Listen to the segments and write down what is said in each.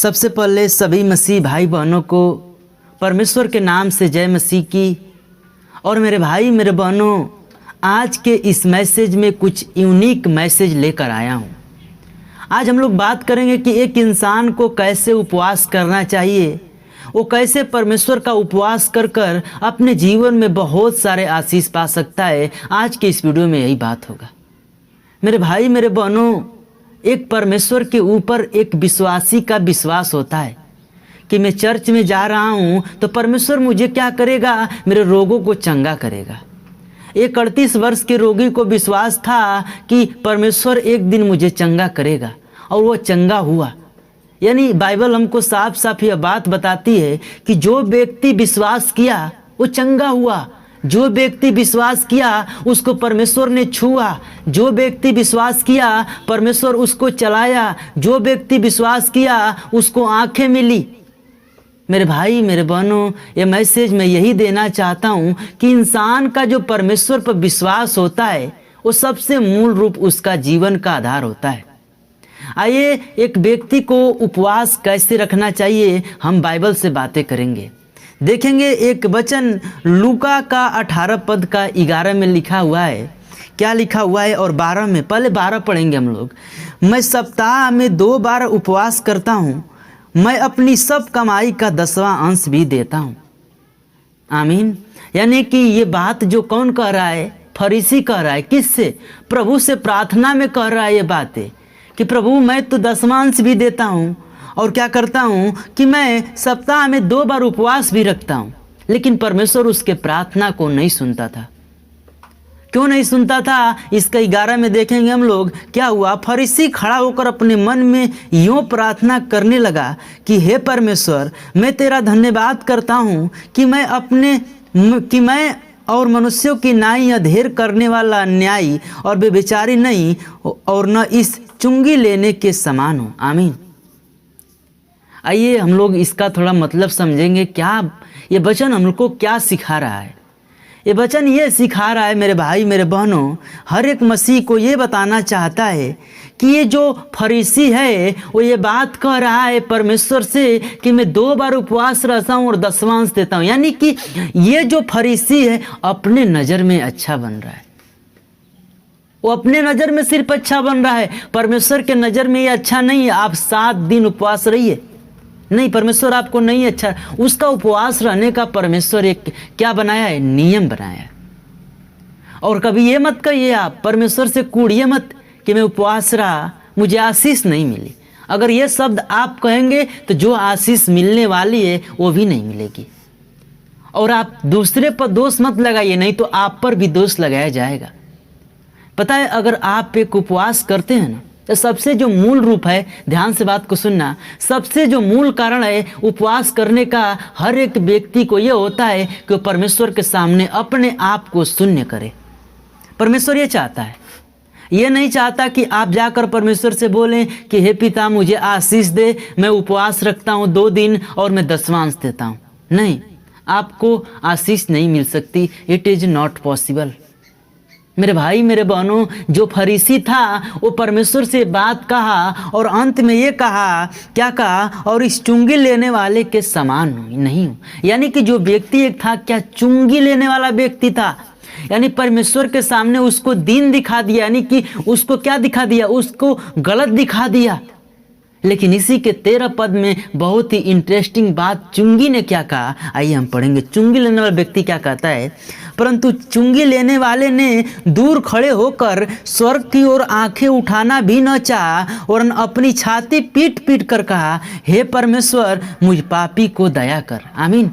सबसे पहले सभी मसीह भाई बहनों को परमेश्वर के नाम से जय मसीह की। और मेरे भाई मेरे बहनों, आज के इस मैसेज में कुछ यूनिक मैसेज लेकर आया हूँ। आज हम लोग बात करेंगे कि एक इंसान को कैसे उपवास करना चाहिए, वो कैसे परमेश्वर का उपवास कर कर अपने जीवन में बहुत सारे आशीष पा सकता है। आज के इस वीडियो में यही बात होगा। मेरे भाई मेरे बहनों, एक परमेश्वर के ऊपर एक विश्वासी का विश्वास होता है कि मैं चर्च में जा रहा हूँ तो परमेश्वर मुझे क्या करेगा, मेरे रोगों को चंगा करेगा। एक 38 वर्ष के रोगी को विश्वास था कि परमेश्वर एक दिन मुझे चंगा करेगा, और वो चंगा हुआ। यानी बाइबल हमको साफ साफ यह बात बताती है कि जो व्यक्ति विश्वास किया वो चंगा हुआ, जो व्यक्ति विश्वास किया उसको परमेश्वर ने छुआ, जो व्यक्ति विश्वास किया परमेश्वर उसको चलाया, जो व्यक्ति विश्वास किया उसको आंखें मिली। मेरे भाई मेरे बहनों, ये मैसेज मैं यही देना चाहता हूँ कि इंसान का जो परमेश्वर पर विश्वास होता है वो सबसे मूल रूप उसका जीवन का आधार होता है। आइए, एक व्यक्ति को उपवास कैसे रखना चाहिए हम बाइबल से बातें करेंगे। देखेंगे एक वचन लूका का 18 पद का 11 में लिखा हुआ है। क्या लिखा हुआ है? और 12 में, पहले 12 पढ़ेंगे हम लोग। मैं सप्ताह में 2 बार उपवास करता हूँ, मैं अपनी सब कमाई का 10वां अंश भी देता हूँ। आमीन। यानी कि ये बात जो कौन कह रहा है? फरीसी कह रहा है। किससे? प्रभु से प्रार्थना में कह रहा है ये बातें कि प्रभु मैं तो 10वां अंश भी देता हूँ और क्या करता हूँ कि मैं सप्ताह में 2 बार उपवास भी रखता हूँ। लेकिन परमेश्वर उसके प्रार्थना को नहीं सुनता था। क्यों नहीं सुनता था? इसका 11 में देखेंगे हम लोग। क्या हुआ? फरीसी खड़ा होकर अपने मन में यूँ प्रार्थना करने लगा कि हे परमेश्वर, मैं तेरा धन्यवाद करता हूँ कि मैं और मनुष्यों की नाई अधेर करने वाला अन्यायी और बेविचारी नहीं, और न इस चुंगी लेने के समान हूँ। आमीन। आइए हम लोग इसका थोड़ा मतलब समझेंगे। क्या ये वचन हम लोग को क्या सिखा रहा है? ये वचन ये सिखा रहा है मेरे भाई मेरे बहनों, हर एक मसीह को ये बताना चाहता है कि ये जो फरीसी है वो ये बात कह रहा है परमेश्वर से कि मैं 2 बार उपवास रहता हूँ और 10वां अंश देता हूँ। यानी कि ये जो फरीसी है अपने नज़र में अच्छा बन रहा है। वो अपने नज़र में सिर्फ अच्छा बन रहा है, परमेश्वर के नज़र में ये अच्छा नहीं है। आप 7 दिन उपवास रहिए, नहीं, परमेश्वर आपको नहीं अच्छा। उसका उपवास रहने का परमेश्वर एक क्या बनाया है? नियम बनाया है। और कभी ये मत कहिए आप, परमेश्वर से कूड़िए मत कि मैं उपवास रहा मुझे आशीष नहीं मिली। अगर ये शब्द आप कहेंगे तो जो आशीष मिलने वाली है वो भी नहीं मिलेगी। और आप दूसरे पर दोष मत लगाइए, नहीं तो आप पर भी दोष लगाया जाएगा। पता है, अगर आप एक उपवास करते हैं ना, तो सबसे जो मूल रूप है, ध्यान से बात को सुनना, सबसे जो मूल कारण है उपवास करने का हर एक व्यक्ति को यह होता है कि वो परमेश्वर के सामने अपने आप को शून्य करे। परमेश्वर ये चाहता है, ये नहीं चाहता कि आप जाकर परमेश्वर से बोलें कि हे पिता मुझे आशीष दे, मैं उपवास रखता हूँ 2 दिन और मैं 10वां अंश देता हूँ। नहीं, आपको आशीष नहीं मिल सकती। It is not possible. मेरे भाई मेरे बहनों, जो फरीसी था वो परमेश्वर से बात कहा और अंत में ये कहा, क्या कहा? और इस चुंगी लेने वाले के समान नहीं हूँ। यानी कि जो व्यक्ति एक था, क्या चुंगी लेने वाला व्यक्ति था। यानी परमेश्वर के सामने उसको दीन दिखा दिया, यानी कि उसको क्या दिखा दिया? उसको गलत दिखा दिया। लेकिन इसी के 13 पद में बहुत ही इंटरेस्टिंग बात चुंगी ने क्या कहा, आइए हम पढ़ेंगे। चुंगी लेने वाला व्यक्ति क्या कहता है? परंतु चुंगी लेने वाले ने दूर खड़े होकर स्वर्ग की ओर आंखें उठाना भी न चाहा और अपनी छाती पीट पीट कर कहा, हे परमेश्वर मुझ पापी को दया कर। आमीन।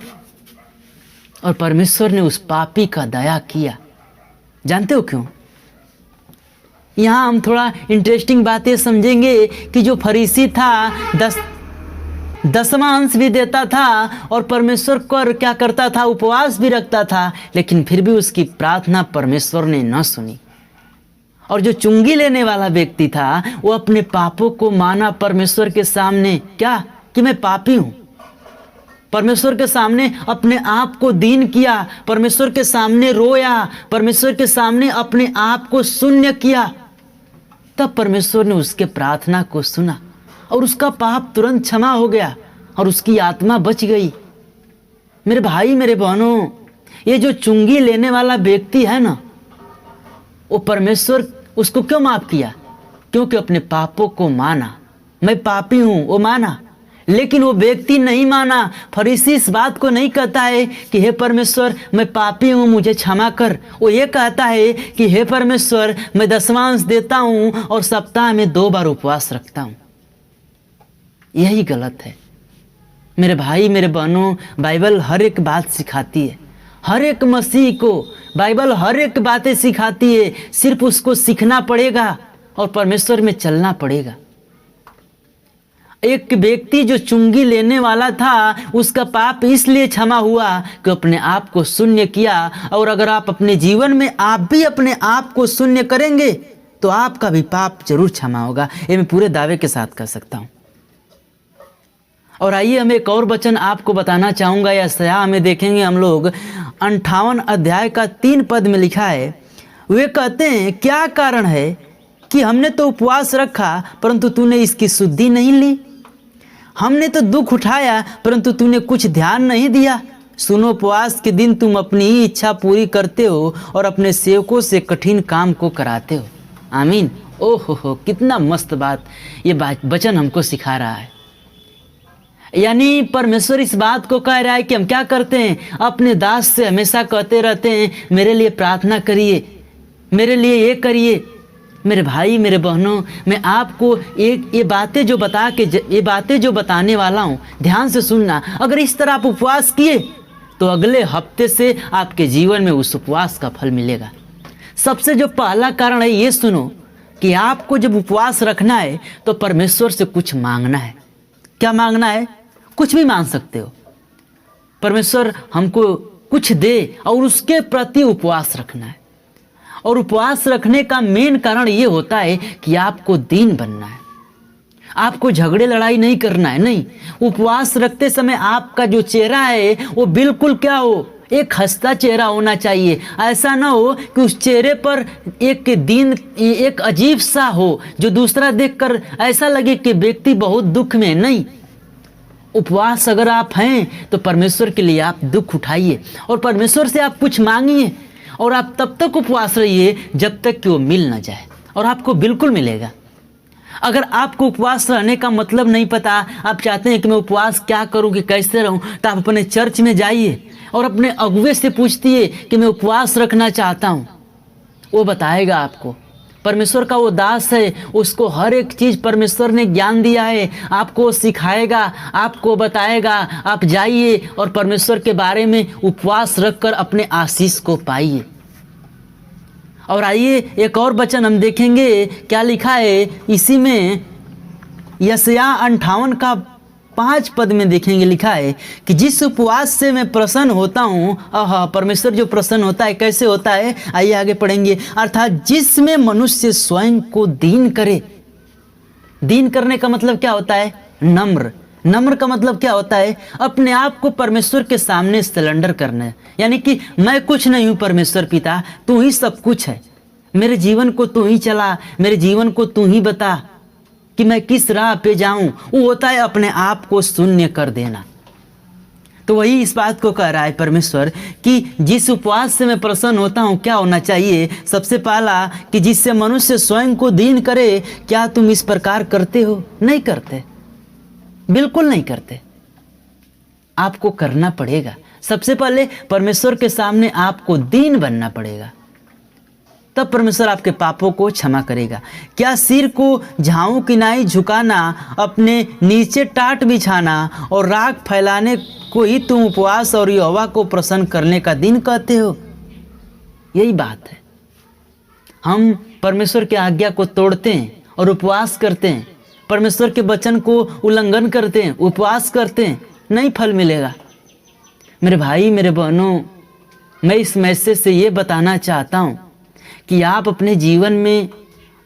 और परमेश्वर ने उस पापी का दया किया। जानते हो क्यों? यहाँ हम थोड़ा इंटरेस्टिंग बातें समझेंगे कि जो फरीसी था 10वां अंश भी देता था और परमेश्वर कर क्या करता था? उपवास भी रखता था, लेकिन फिर भी उसकी प्रार्थना परमेश्वर ने न सुनी। और जो चुंगी लेने वाला व्यक्ति था वो अपने पापों को माना परमेश्वर के सामने, क्या कि मैं पापी हूँ। परमेश्वर के सामने अपने आप को दीन किया, परमेश्वर के सामने रोया, परमेश्वर के सामने अपने आप को शून्य किया। तब परमेश्वर ने उसके प्रार्थना को सुना और उसका पाप तुरंत क्षमा हो गया और उसकी आत्मा बच गई। मेरे भाई मेरे बहनों, ये जो चुंगी लेने वाला व्यक्ति है ना, वो परमेश्वर उसको क्यों माफ किया? क्योंकि अपने पापों को माना, मैं पापी हूं, वो माना। लेकिन वो व्यक्ति नहीं माना। फरीसी इस बात को नहीं कहता है कि हे परमेश्वर मैं पापी हूं, मुझे क्षमा कर। वो ये कहता है कि हे परमेश्वर मैं दशमांश देता हूं और सप्ताह में 2 बार उपवास रखता हूं। यही गलत है। मेरे भाई मेरे बहनों, बाइबल हर एक बात सिखाती है। हर एक मसीह को बाइबल हर एक बातें सिखाती है। सिर्फ उसको सीखना पड़ेगा और परमेश्वर में चलना पड़ेगा। एक व्यक्ति जो चुंगी लेने वाला था, उसका पाप इसलिए क्षमा हुआ कि अपने आप को शून्य किया। और अगर आप अपने जीवन में आप भी अपने आप को शून्य करेंगे तो आपका भी पाप जरूर क्षमा होगा। ये मैं पूरे दावे के साथ कह सकता हूँ। और आइए हम एक और वचन आपको बताना चाहूँगा। यशायाह में देखेंगे हम लोग 58 अध्याय का 3 पद में लिखा है। वे कहते हैं क्या कारण है कि हमने तो उपवास रखा परंतु तूने इसकी शुद्धि नहीं ली। हमने तो दुख उठाया परंतु तूने कुछ ध्यान नहीं दिया। सुनो, उपवास के दिन तुम अपनी ही इच्छा पूरी करते हो और अपने सेवकों से कठिन काम को कराते हो। आमीन। ओहो, कितना मस्त बात ये वचन हमको सिखा रहा है। यानी परमेश्वर इस बात को कह रहा है कि हम क्या करते हैं, अपने दास से हमेशा कहते रहते हैं मेरे लिए प्रार्थना करिए, मेरे लिए ये करिए। मेरे भाई मेरे बहनों, मैं आपको ये बातें जो बताने वाला हूँ, ध्यान से सुनना। अगर इस तरह आप उपवास किए तो अगले हफ्ते से आपके जीवन में उस उपवास का फल मिलेगा। सबसे जो पहला कारण है ये सुनो कि आपको जब उपवास रखना है तो परमेश्वर से कुछ मांगना है। क्या मांगना है? कुछ भी मांग सकते हो। परमेश्वर हमको कुछ दे और उसके प्रति उपवास रखना है। और उपवास रखने का मेन कारण ये होता है कि आपको दीन बनना है। आपको झगड़े लड़ाई नहीं करना है। नहीं, उपवास रखते समय आपका जो चेहरा है वो बिल्कुल क्या हो, एक हंसता चेहरा होना चाहिए। ऐसा ना हो कि उस चेहरे पर एक अजीब सा हो जो दूसरा देखकर ऐसा लगे कि व्यक्ति बहुत दुख में। नहीं, उपवास अगर आप हैं तो परमेश्वर के लिए आप दुख उठाइए और परमेश्वर से आप कुछ मांगिए और आप तब तक उपवास रहिए जब तक कि वो मिल ना जाए, और आपको बिल्कुल मिलेगा। अगर आपको उपवास रहने का मतलब नहीं पता, आप चाहते हैं कि मैं उपवास क्या करूं, कि कैसे रहूं, तो आप अपने चर्च में जाइए और अपने अगुवे से पूछिए कि मैं उपवास रखना चाहता हूं। वो बताएगा आपको। परमेश्वर का वो दास है, उसको हर एक चीज़ परमेश्वर ने ज्ञान दिया है, आपको सिखाएगा, आपको बताएगा। आप जाइए और परमेश्वर के बारे में उपवास रखकर अपने आशीष को पाइए। और आइए एक और वचन हम देखेंगे, क्या लिखा है इसी में, यशायाह 58 का 5 पद में देखेंगे, लिखा है कि जिस उपवास से मैं प्रसन्न होता हूँ। परमेश्वर जो प्रसन्न होता है कैसे होता है, आइए आगे पढ़ेंगे। अर्थात जिसमें मनुष्य स्वयं को दीन करे। दीन करने का मतलब क्या होता है? नम्र। नम्र का मतलब क्या होता है? अपने आप को परमेश्वर के सामने सरेंडर करना है। यानी कि मैं कुछ नहीं हूँ परमेश्वर पिता, तू ही सब कुछ है। मेरे जीवन को तू ही चला, मेरे जीवन को तू ही बता कि मैं किस राह पे जाऊं। वो होता है अपने आप को शून्य कर देना। तो वही इस बात को कह रहा है परमेश्वर कि जिस उपवास से मैं प्रसन्न होता हूं, क्या होना चाहिए? सबसे पहला कि जिससे मनुष्य स्वयं को दीन करे। क्या तुम इस प्रकार करते हो? नहीं करते, बिल्कुल नहीं करते। आपको करना पड़ेगा। सबसे पहले परमेश्वर के सामने आपको दीन बनना पड़ेगा, तब परमेश्वर आपके पापों को क्षमा करेगा। क्या सिर को झाऊ किनाई झुकाना, अपने नीचे टाट बिछाना और राख फैलाने को ही तुम उपवास और यहोवा को प्रसन्न करने का दिन कहते हो? यही बात है। हम परमेश्वर की आज्ञा को तोड़ते हैं और उपवास करते हैं, परमेश्वर के वचन को उल्लंघन करते हैं, उपवास करते हैं, नहीं फल मिलेगा। मेरे भाई मेरे बहनों, मैं इस मैसेज से ये बताना चाहता हूँ कि आप अपने जीवन में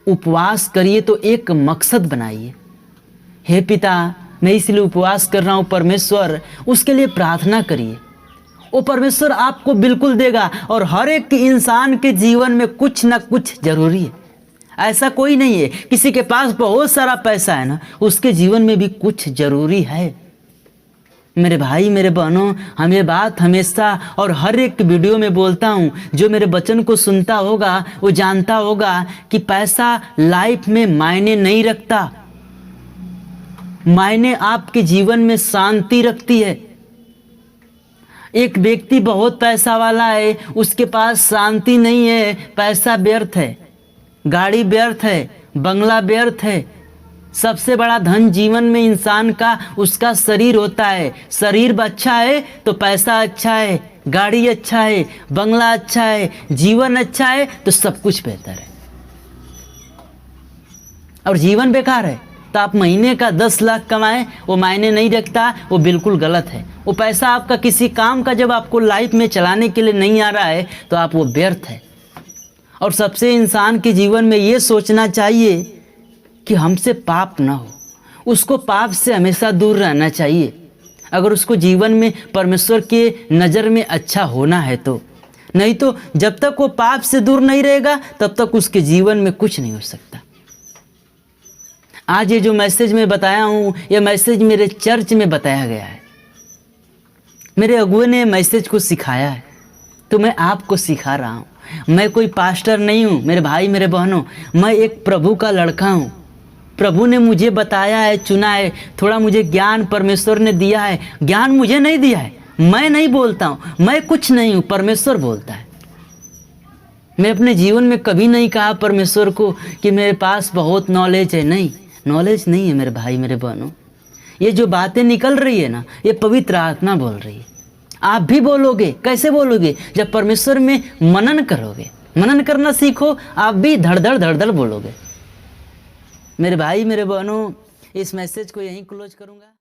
उपवास करिए तो एक मकसद बनाइए। हे पिता, मैं इसलिए उपवास कर रहा हूँ परमेश्वर, उसके लिए प्रार्थना करिए। वो परमेश्वर आपको बिल्कुल देगा। और हर एक इंसान के जीवन में कुछ ना कुछ जरूरी है। ऐसा कोई नहीं है। किसी के पास बहुत सारा पैसा है ना, उसके जीवन में भी कुछ जरूरी है। मेरे भाई मेरे बहनों, हम ये बात हमेशा और हर एक वीडियो में बोलता हूँ। जो मेरे वचन को सुनता होगा वो जानता होगा कि पैसा लाइफ में मायने नहीं रखता। मायने आपके जीवन में शांति रखती है। एक व्यक्ति बहुत पैसा वाला है, उसके पास शांति नहीं है, पैसा व्यर्थ है, गाड़ी व्यर्थ है, बंगला व्यर्थ है। सबसे बड़ा धन जीवन में इंसान का उसका शरीर होता है। शरीर अच्छा है तो पैसा अच्छा है, गाड़ी अच्छा है, बंगला अच्छा है, जीवन अच्छा है तो सब कुछ बेहतर है। और जीवन बेकार है तो आप महीने का 10 लाख कमाएं, वो मायने नहीं रखता, वो बिल्कुल गलत है। वो पैसा आपका किसी काम का जब आपको लाइफ में चलाने के लिए नहीं आ रहा है तो आप वो व्यर्थ है। और सबसे इंसान के जीवन में ये सोचना चाहिए कि हमसे पाप ना हो, उसको पाप से हमेशा दूर रहना चाहिए। अगर उसको जीवन में परमेश्वर के नज़र में अच्छा होना है तो, नहीं तो जब तक वो पाप से दूर नहीं रहेगा तब तक उसके जीवन में कुछ नहीं हो सकता। आज ये जो मैसेज मैं बताया हूँ, ये मैसेज मेरे चर्च में बताया गया है। मेरे अगुए ने मैसेज को सिखाया है तो मैं आपको सिखा रहा हूँ। मैं कोई पास्टर नहीं हूँ मेरे भाई मेरे बहनों, मैं एक प्रभु का लड़का हूँ। प्रभु ने मुझे बताया है, चुना है। थोड़ा मुझे ज्ञान परमेश्वर ने दिया है। ज्ञान मुझे नहीं दिया है, मैं नहीं बोलता हूँ, मैं कुछ नहीं हूँ, परमेश्वर बोलता है। मैं अपने जीवन में कभी नहीं कहा परमेश्वर को कि मेरे पास बहुत नॉलेज है। नहीं, नॉलेज नहीं है मेरे भाई मेरे बहनों। ये जो बातें निकल रही है ना, ये पवित्र आत्मा बोल रही है। आप भी बोलोगे। कैसे बोलोगे? जब परमेश्वर में मनन करोगे। मनन करना सीखो, आप भी धड़ धड़ बोलोगे। मेरे भाई मेरे बहनों, इस मैसेज को यहीं क्लोज करूँगा।